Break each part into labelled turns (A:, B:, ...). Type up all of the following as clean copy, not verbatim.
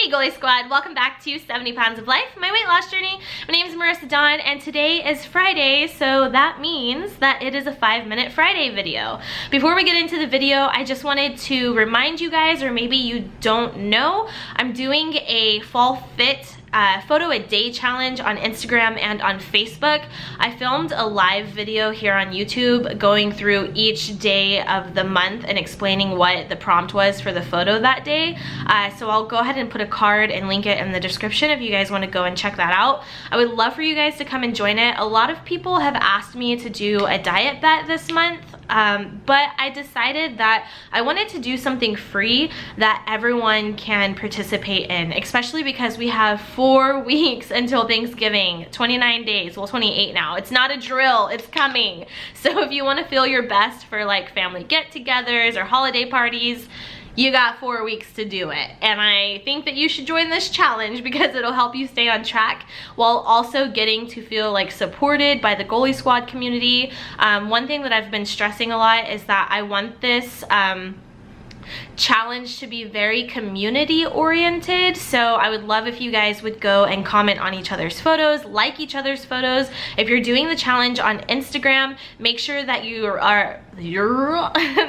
A: Hey Goalie Squad, welcome back to 70 Pounds of Life, my weight loss journey. My name is Marissa Dawn and today is Friday, so that means that it is a 5-minute Friday video. Before we get into the video, I just wanted to remind you guys, or maybe you don't know, I'm doing a fall fit photo a day challenge on Instagram and on Facebook. I filmed a live video here on YouTube going through each day of the month and explaining what the prompt was for the photo that day. So I'll go ahead and put a card and link it in the description if you guys want to go and check that out. I would love for you guys to come and join it. A lot of people have asked me to do a diet bet this month, but I decided that I wanted to do something free that everyone can participate in, especially because we have 4 weeks until Thanksgiving, 29 days, well 28 now. It's not a drill, it's coming. So if you want to feel your best for like family get-togethers or holiday parties, you got 4 weeks to do it. And I think that you should join this challenge because it'll help you stay on track while also getting to feel like supported by the Goalie Squad community. One thing that I've been stressing a lot is that I want this challenge to be very community oriented. So I would love if you guys would go and comment on each other's photos, like each other's photos. If you're doing the challenge on Instagram, make sure that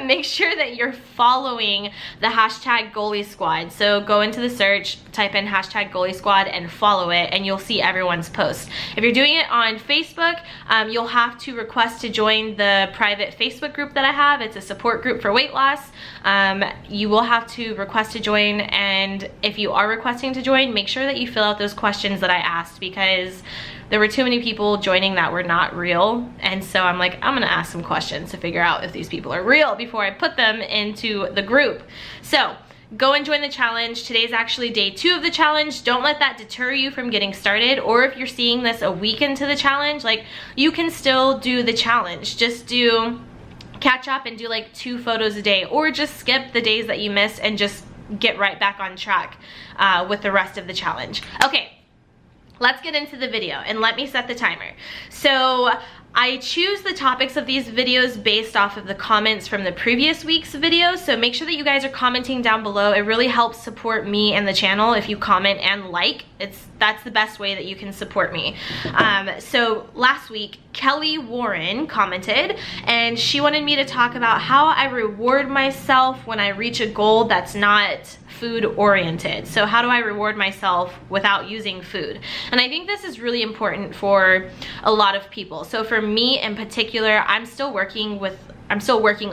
A: make sure that you're following the hashtag Goalie Squad. So go into the search, type in hashtag Goalie Squad and follow it, and you'll see everyone's post. If you're doing it on Facebook, you'll have to request to join the private Facebook group that I have. It's a support group for weight loss. You will have to request to join, and if you are requesting to join, make sure that you fill out those questions that I asked, because there were too many people joining that were not real. And so I'm like, I'm gonna ask some questions to figure out if these people are real before I put them into the group. So go and join the challenge. Today's actually day 2 of the challenge. Don't let that deter you from getting started. Or if you're seeing this a week into the challenge, like, you can still do the challenge. Just catch up and do like 2 photos a day, or just skip the days that you missed and just get right back on track with the rest of the challenge. Okay, let's get into the video and let me set the timer. So I choose the topics of these videos based off of the comments from the previous week's video, so make sure that you guys are commenting down below. It really helps support me and the channel if you comment and like. That's the best way that you can support me. So last week, Kelly Warren commented, and she wanted me to talk about how I reward myself when I reach a goal that's not food oriented. So how do I reward myself without using food? And I think this is really important for a lot of people. So for me in particular, I'm still working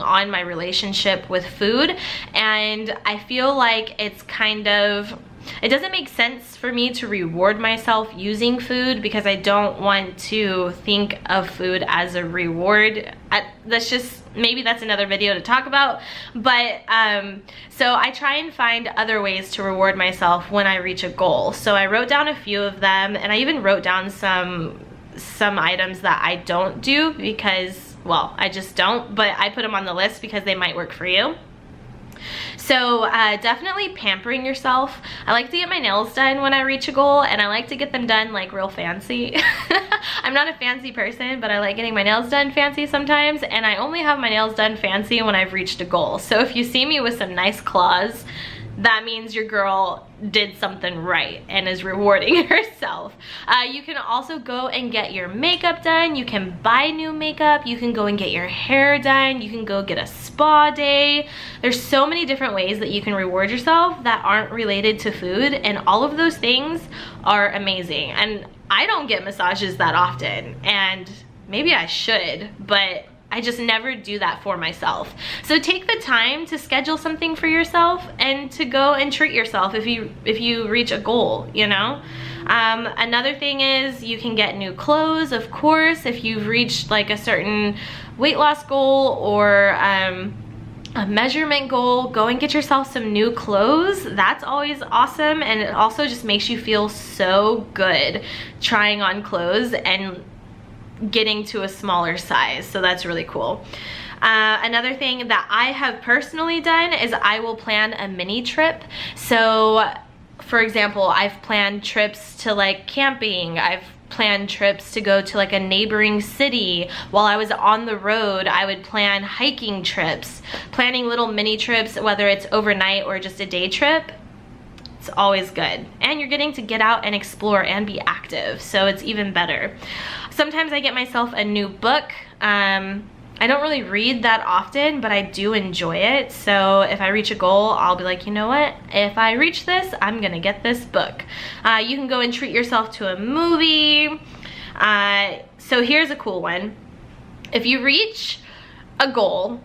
A: on my relationship with food, and I feel like it doesn't make sense for me to reward myself using food, because I don't want to think of food as a reward. Maybe that's another video to talk about, but so I try and find other ways to reward myself when I reach a goal. So I wrote down a few of them, and I even wrote down some items that I don't do because, well, I just don't, but I put them on the list because they might work for you. So definitely pampering yourself. I like to get my nails done when I reach a goal, and I like to get them done like real fancy. I'm not a fancy person, but I like getting my nails done fancy sometimes, and I only have my nails done fancy when I've reached a goal. So if you see me with some nice claws, that means your girl did something right and is rewarding herself. You can also go and get your makeup done. You can buy new makeup. You can go and get your hair done. You can go get a spa day. There's so many different ways that you can reward yourself that aren't related to food, and all of those things are amazing. And I don't get massages that often, and maybe I should, but I just never do that for myself. So take the time to schedule something for yourself and to go and treat yourself if you reach a goal, you know? Another thing is you can get new clothes, of course, if you've reached like a certain weight loss goal or a measurement goal. Go and get yourself some new clothes. That's always awesome, and it also just makes you feel so good trying on clothes and getting to a smaller size, so that's really cool. Another thing that I have personally done is I will plan a mini trip. So for example, I've planned trips to like camping, I've planned trips to go to like a neighboring city. While I was on the road, I would plan hiking trips, planning little mini trips, whether it's overnight or just a day trip. It's It's always good. And you're getting to get out and explore and be active, so it's even better. Sometimes I get myself a new book. I don't really read that often, but I do enjoy it. So if I reach a goal, I'll be like, you know what? If I reach this, I'm gonna get this book. You can go and treat yourself to a movie. So here's a cool one. If you reach a goal,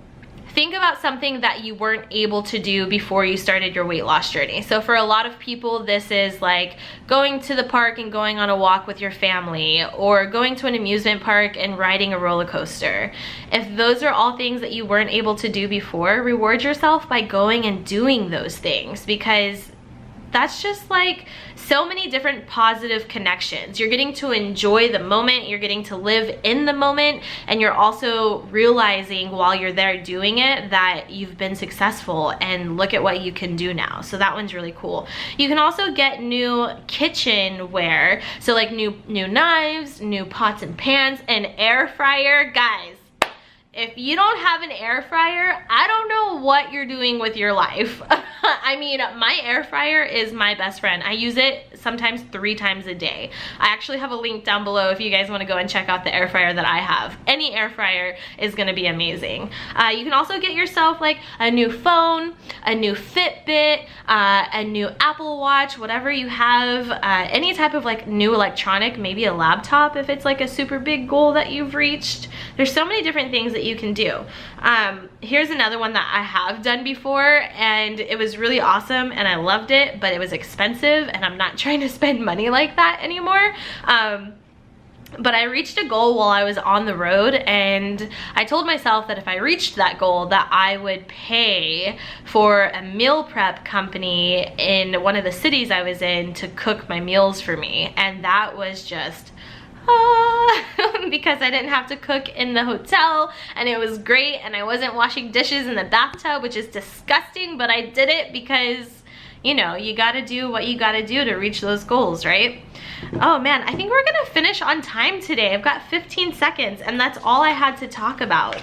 A: think about something that you weren't able to do before you started your weight loss journey. So for a lot of people, this is like going to the park and going on a walk with your family, or going to an amusement park and riding a roller coaster. If those are all things that you weren't able to do before, reward yourself by going and doing those things, because that's just like so many different positive connections. You're getting to enjoy the moment, you're getting to live in the moment, and you're also realizing while you're there doing it that you've been successful and look at what you can do now. So that one's really cool. You can also get new kitchenware, so like new knives, new pots and pans, an air fryer. Guys, if you don't have an air fryer, I don't know what you're doing with your life. I mean, my air fryer is my best friend. I use it sometimes 3 times a day. I actually have a link down below if you guys want to go and check out the air fryer that I have. Any air fryer is going to be amazing. You can also get yourself like a new phone, a new Fitbit, a new Apple Watch, whatever you have, any type of like new electronic, maybe a laptop if it's like a super big goal that you've reached. There's so many different things that you can do. Here's another one that I have done before, and it was really awesome and I loved it, but it was expensive and I'm not trying to spend money like that anymore. But I reached a goal while I was on the road, and I told myself that if I reached that goal that I would pay for a meal prep company in one of the cities I was in to cook my meals for me. And that was just because I didn't have to cook in the hotel, and it was great, and I wasn't washing dishes in the bathtub, which is disgusting, but I did it because, you know, you gotta do what you gotta do to reach those goals, right? Oh man, I think we're gonna finish on time today. I've got 15 seconds and that's all I had to talk about.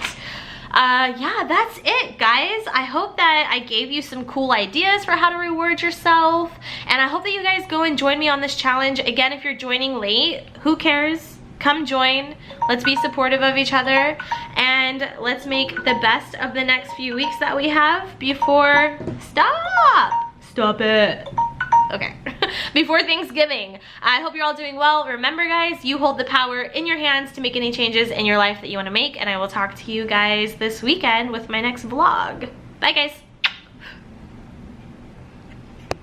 A: Yeah, that's it, guys. I hope that I gave you some cool ideas for how to reward yourself, and I hope that you guys go and join me on this challenge. Again, if you're joining late, who cares? Come join. Let's be supportive of each other, and let's make the best of the next few weeks that we have before, stop it. Okay, before Thanksgiving. I hope you're all doing well. Remember, guys, you hold the power in your hands to make any changes in your life that you want to make, and I will talk to you guys this weekend with my next vlog. Bye, guys.